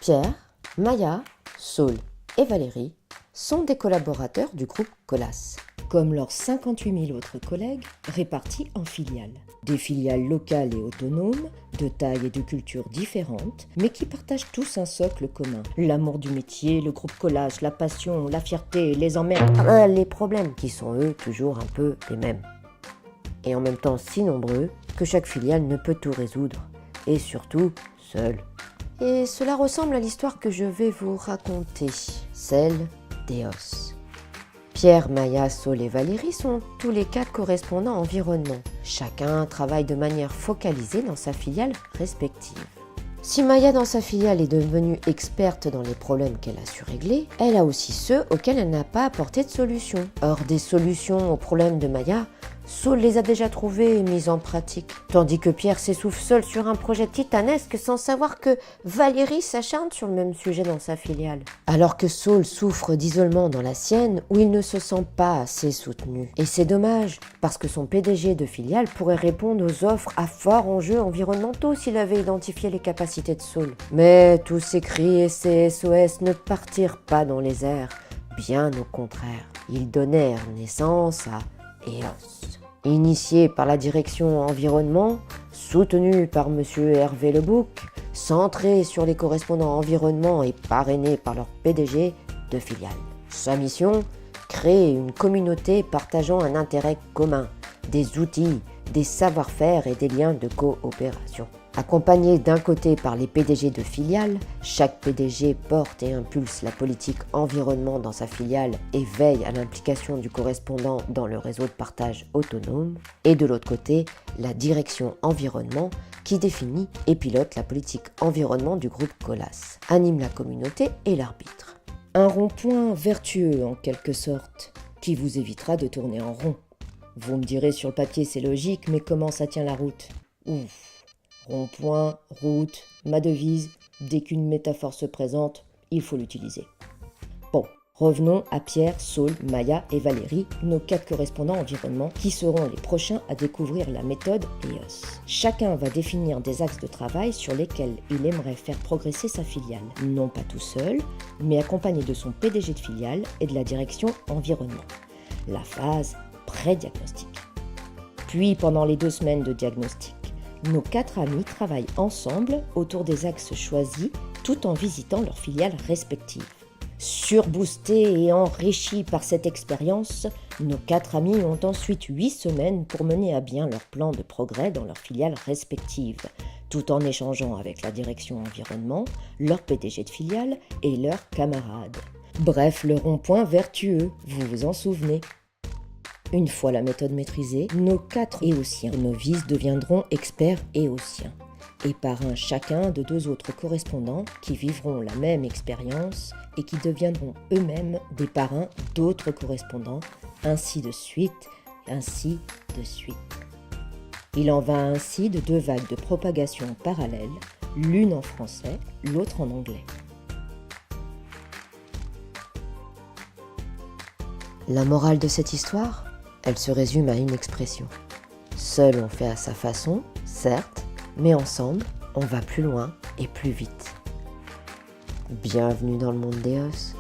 Pierre, Maya, Saul et Valérie sont des collaborateurs du groupe Colas, comme leurs 58 000 autres collègues répartis en filiales. Des filiales locales et autonomes, de taille et de culture différentes, mais qui partagent tous un socle commun. L'amour du métier, le groupe Colas, la passion, la fierté, les emmerdes, les problèmes, qui sont eux toujours un peu les mêmes. Et en même temps si nombreux que chaque filiale ne peut tout résoudre, et surtout seule. Et cela ressemble à l'histoire que je vais vous raconter, celle d'Eos. Pierre, Maya, Saul et Valérie sont tous les 4 correspondants environnement. Chacun travaille de manière focalisée dans sa filiale respective. Si Maya dans sa filiale est devenue experte dans les problèmes qu'elle a su régler, elle a aussi ceux auxquels elle n'a pas apporté de solution. Or, des solutions aux problèmes de Maya, Saul les a déjà trouvées et mises en pratique. Tandis que Pierre s'essouffle seul sur un projet titanesque sans savoir que Valérie s'acharne sur le même sujet dans sa filiale. Alors que Saul souffre d'isolement dans la sienne où il ne se sent pas assez soutenu. Et c'est dommage, parce que son PDG de filiale pourrait répondre aux offres à fort enjeux environnementaux s'il avait identifié les capacités de Saul. Mais tous ces cris et ces SOS ne partirent pas dans les airs, bien au contraire. Ils donnèrent naissance à Eos. Initié par la direction environnement, soutenu par M. Hervé Lebouc, centré sur les correspondants environnement et parrainé par leur PDG de filiale. Sa mission, créer une communauté partageant un intérêt commun, des outils, des savoir-faire et des liens de coopération. Accompagné d'un côté par les PDG de filiales, chaque PDG porte et impulse la politique environnement dans sa filiale et veille à l'implication du correspondant dans le réseau de partage autonome. Et de l'autre côté, la direction environnement qui définit et pilote la politique environnement du groupe Colas, anime la communauté et l'arbitre. Un rond-point vertueux en quelque sorte, qui vous évitera de tourner en rond. Vous me direz sur le papier c'est logique, mais comment ça tient la route? Ouf. Rond-point, route, ma devise, dès qu'une métaphore se présente, il faut l'utiliser. Bon, revenons à Pierre, Saul, Maya et Valérie, nos 4 correspondants environnement qui seront les prochains à découvrir la méthode EOS. Chacun va définir des axes de travail sur lesquels il aimerait faire progresser sa filiale. Non pas tout seul, mais accompagné de son PDG de filiale et de la direction environnement. La phase pré-diagnostic. Puis pendant les 2 semaines de diagnostic, nos 4 amis travaillent ensemble autour des axes choisis tout en visitant leurs filiales respectives. Surboostés et enrichis par cette expérience, nos 4 amis ont ensuite 8 semaines pour mener à bien leur plan de progrès dans leurs filiales respectives, tout en échangeant avec la direction environnement, leur PDG de filiale et leurs camarades. Bref, le rond-point vertueux, vous vous en souvenez. Une fois la méthode maîtrisée, nos 4 éosiens novices deviendront experts éosiens, et parrains chacun de 2 autres correspondants qui vivront la même expérience et qui deviendront eux-mêmes des parrains d'autres correspondants, ainsi de suite, ainsi de suite. Il en va ainsi de 2 vagues de propagation parallèles, l'une en français, l'autre en anglais. La morale de cette histoire ? Elle se résume à une expression. Seul on fait à sa façon, certes, mais ensemble, on va plus loin et plus vite. Bienvenue dans le monde d'Eos.